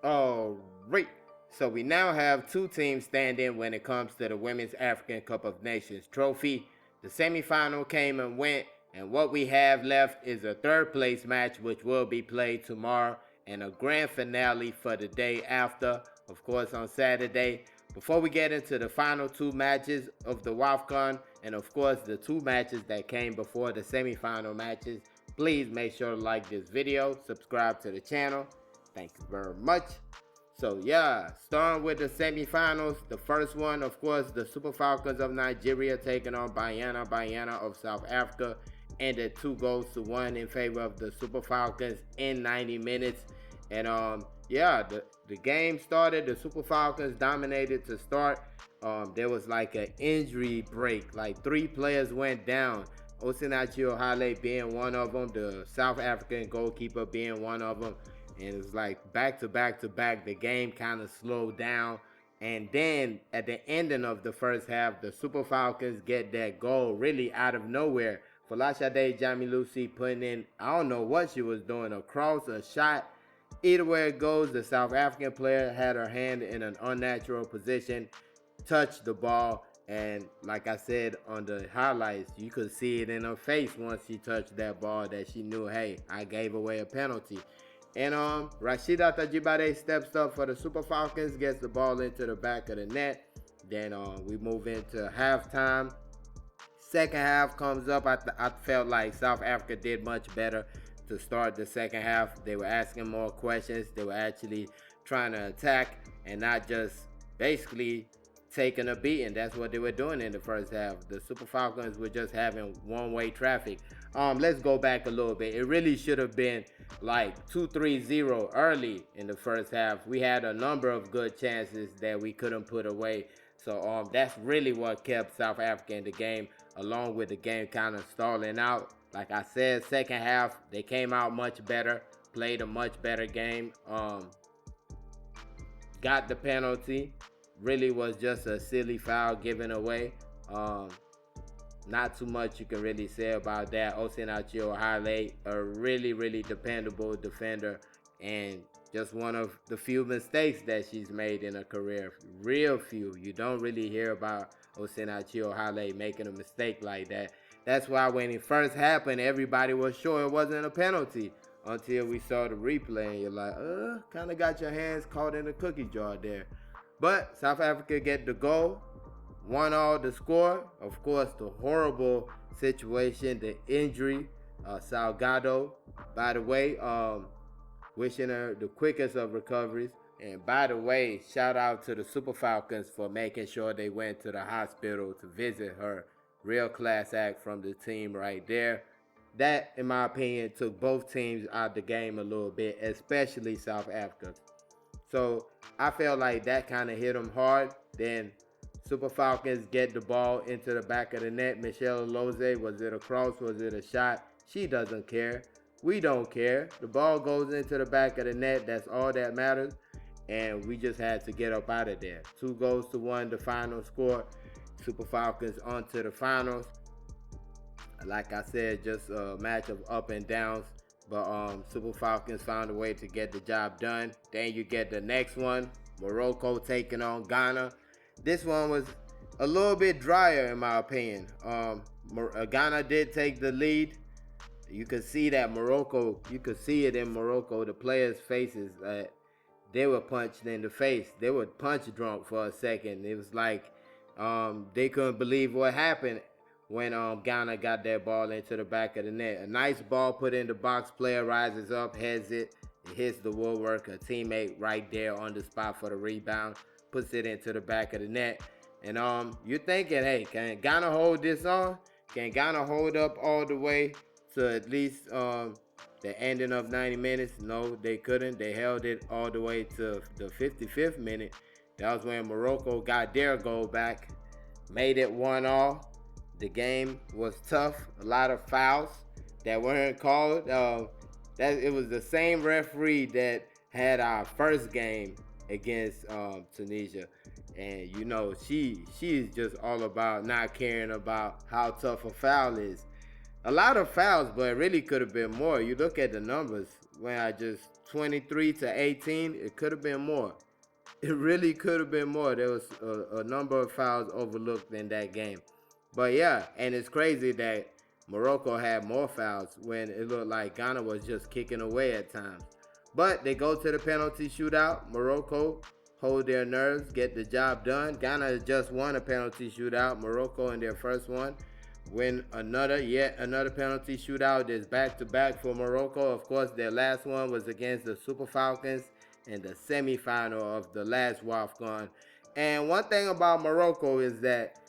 Alright, so we now have two teams standing when it comes to the Women's African Cup of Nations trophy. The semifinal came and went, and what we have left is a third place match which will be played tomorrow and a grand finale for the day after, of course on Saturday. Before we get into the final two matches of the Wafcon and of course the two matches that came before the semifinal matches, please make sure to like this video, subscribe to the channel. Thank you very much. So yeah, starting with the semifinals, the first one, of course, the Super Falcons of Nigeria taking on Banyana of South Africa, ended 2-1 in favor of the Super Falcons in 90 minutes. And yeah, the game started, the Super Falcons dominated to start. There was like an injury break, like 3 players went down. Osinachi Ohale being one of them, the South African goalkeeper being one of them. And it was like back to back to back. The game kind of slowed down. And then at the ending of the first half, the Super Falcons get that goal really out of nowhere. Folashade Jamilusi putting in, I don't know what she was doing, a cross, a shot. Either way it goes, the South African player had her hand in an unnatural position, touched the ball. And like I said on the highlights, you could see it in her face once she touched that ball that she knew, hey, I gave away a penalty. And Rashida Tajibade steps up for the Super Falcons, gets the ball into the back of the net. Then we move into halftime. Second half comes up. I felt like South Africa did much better to start the second half. They were asking more questions. They were actually trying to attack and not just basically taking a beating. That's what they were doing in the first half. The Super Falcons were just having one-way traffic. Let's go back a little bit. It really should have been like 2-3-0 early in the first half. We had a number of good chances that we couldn't put away. So that's really what kept South Africa in the game, along with the game kind of stalling out. Like I said, second half, they came out much better, played a much better game, got the penalty. Really was just a silly foul given away. Not too much you can really say about that. Osinachi Ohale, a really dependable defender, and just one of the few mistakes that she's made in her career. Real few. You don't really hear about Osinachi Ohale making a mistake like that. That's why when it first happened, everybody was sure it wasn't a penalty until we saw the replay, and you're like, kind of got your hands caught in a cookie jar there. But South Africa get the goal, 1-1 the score. Of course, the horrible situation, the injury, Salgado, by the way, wishing her the quickest of recoveries. And by the way, shout out to the Super Falcons for making sure they went to the hospital to visit her. Real class act from the team right there. That, in my opinion, took both teams out the game a little bit, especially South Africa. So I felt like that kind of hit them hard. Then Super Falcons get the ball into the back of the net. Michelle Loze, was it a cross? Was it a shot? She doesn't care. We don't care. The ball goes into the back of the net. That's all that matters. And we just had to get up out of there. 2-1, the final score. Super Falcons on to the finals. Like I said, just a match of up and downs. But Super Falcons found a way to get the job done. Then you get the next one, Morocco taking on Ghana. This one was a little bit drier in my opinion. Ghana did take the lead. You could see that Morocco, you could see it in Morocco, the players' faces. They were punched in the face. They were punch drunk for a second. It was like they couldn't believe what happened when Ghana got that ball into the back of the net. A nice ball put in the box, player rises up, heads it, hits the woodwork. A teammate right there on the spot for the rebound, puts it into the back of the net. And you're thinking, hey, can Ghana hold this on? Can Ghana hold up all the way to at least the ending of 90 minutes? No, they couldn't. They held it all the way to the 55th minute. That was when Morocco got their goal back, made it 1-1. The game was tough. A lot of fouls that weren't called. It was the same referee that had our first game against Tunisia, and you know she's just all about not caring about how tough a foul is. A lot of fouls, but it really could have been more. You look at the numbers. when I just 23-18. It could have been more. It really could have been more. There was a number of fouls overlooked in that game. But yeah, and it's crazy that Morocco had more fouls when it looked like Ghana was just kicking away at times. But they go to the penalty shootout. Morocco hold their nerves, get the job done. Ghana has just won a penalty shootout. Morocco in their first one win yet another penalty shootout. Is back to back for Morocco. Of course, their last one was against the Super Falcons in the semifinal of the last Wafcon. And one thing about Morocco is that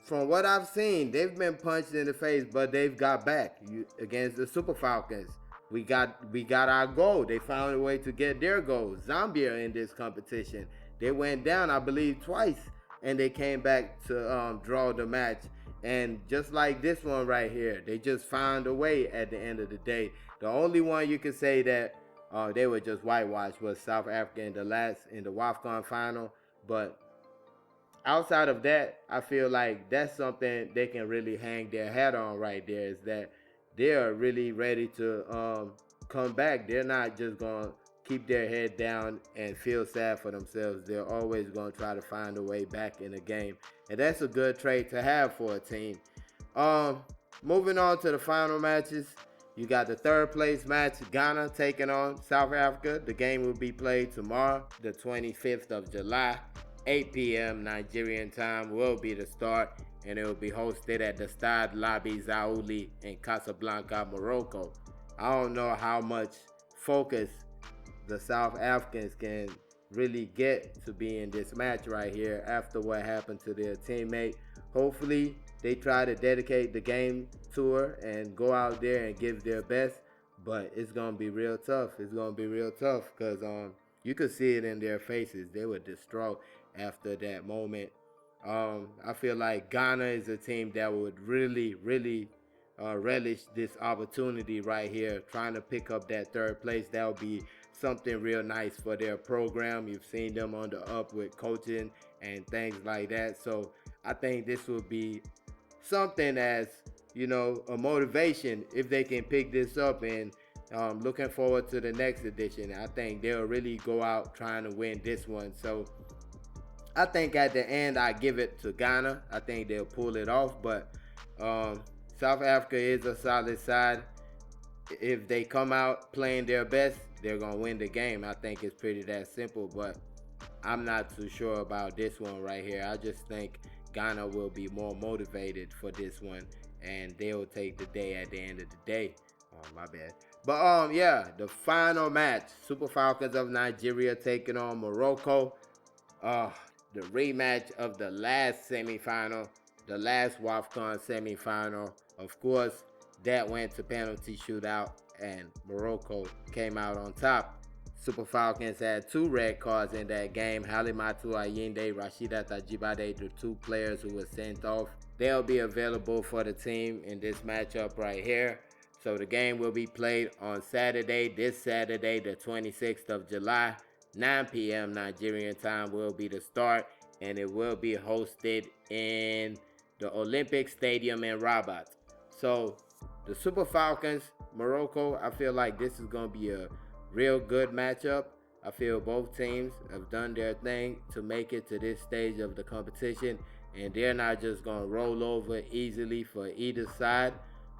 from what I've seen, they've been punched in the face, but they've got back. Against the Super Falcons, we got our goal. They found a way to get their goal. Zambia in this competition, they went down, I believe, twice, and they came back to draw the match. And just like this one right here, they just found a way at the end of the day. The only one you could say that they were just whitewashed was South Africa in the Wafcon final, but outside of that, I feel like that's something they can really hang their hat on right there, is that they are really ready to come back. They're not just going to keep their head down and feel sad for themselves. They're always going to try to find a way back in the game. And that's a good trait to have for a team. Moving on to the final matches. You got the third place match, Ghana taking on South Africa. The game will be played tomorrow, the 25th of July. 8 p.m. Nigerian time will be the start, and it will be hosted at the Stade Labi Zaouli in Casablanca, Morocco. I don't know how much focus the South Africans can really get to be in this match right here after what happened to their teammate. Hopefully, they try to dedicate the game to her and go out there and give their best, but it's going to be real tough. It's going to be real tough because you could see it in their faces. They were distraught after that moment. I feel like Ghana is a team that would really, really relish this opportunity right here, trying to pick up that third place. That would be something real nice for their program. You've seen them on the up with coaching and things like that. So I think this will be something as, a motivation if they can pick this up, and looking forward to the next edition. I think they'll really go out trying to win this one. So I think at the end I give it to Ghana. I think they'll pull it off, but South Africa is a solid side. If they come out playing their best, they're going to win the game. I think it's pretty that simple, but I'm not too sure about this one right here. I just think Ghana will be more motivated for this one, and they'll take the day at the end of the day. Oh, my bad. But yeah, the final match, Super Falcons of Nigeria taking on Morocco. The rematch of the last semifinal, the last Wafcon semifinal. Of course, that went to penalty shootout, and Morocco came out on top. Super Falcons had 2 red cards in that game. Halimatu Ayinde, Rashida Tajibade, the 2 players who were sent off. They'll be available for the team in this matchup right here. So the game will be played on Saturday, this Saturday, the 26th of July. 9 p.m. Nigerian time will be the start, and it will be hosted in the Olympic Stadium in Rabat. So the Super Falcons, Morocco, I feel like this is going to be a real good matchup. I feel both teams have done their thing to make it to this stage of the competition, and they're not just going to roll over easily for either side.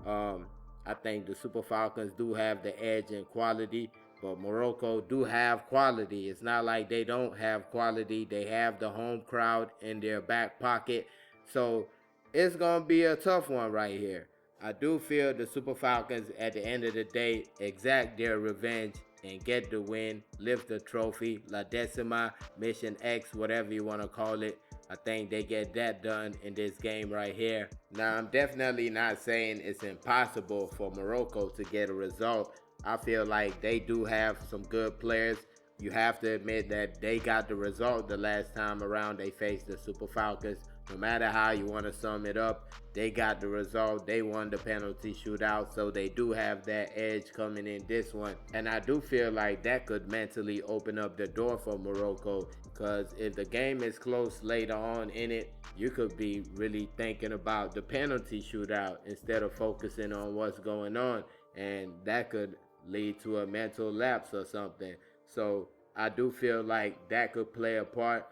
I think the Super Falcons do have the edge in quality, but Morocco do have quality. It's not like they don't have quality. They have the home crowd in their back pocket. So it's going to be a tough one right here. I do feel the Super Falcons at the end of the day exact their revenge and get the win, lift the trophy, La Decima, Mission X, whatever you want to call it. I think they get that done in this game right here. Now, I'm definitely not saying it's impossible for Morocco to get a result. I feel like they do have some good players. You have to admit that they got the result the last time around they faced the Super Falcons. No matter how you want to sum it up, they got the result. They won the penalty shootout, so they do have that edge coming in this one. And I do feel like that could mentally open up the door for Morocco, because if the game is close later on in it, you could be really thinking about the penalty shootout instead of focusing on what's going on. And that could lead to a mental lapse or something. So I do feel like that could play a part.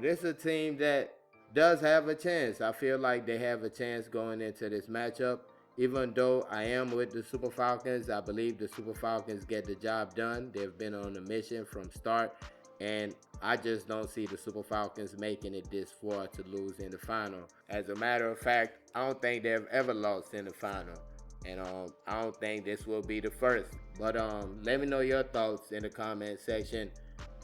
This is a team that does have a chance. I feel like they have a chance going into this matchup. Even though I am with the Super Falcons, I believe the Super Falcons get the job done. They've been on a mission from start, and I just don't see the Super Falcons making it this far to lose in the final. As a matter of fact, I don't think they've ever lost in the final. And I don't think this will be the first. But let me know your thoughts in the comment section.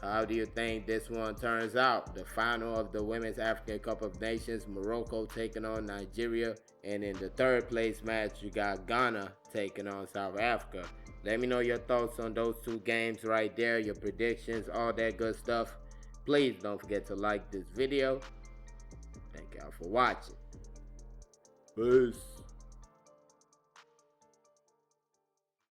How do you think this one turns out? The final of the Women's African Cup of Nations, Morocco taking on Nigeria. And in the third place match, you got Ghana taking on South Africa. Let me know your thoughts on those two games right there, your predictions, all that good stuff. Please don't forget to like this video. Thank y'all for watching. Peace.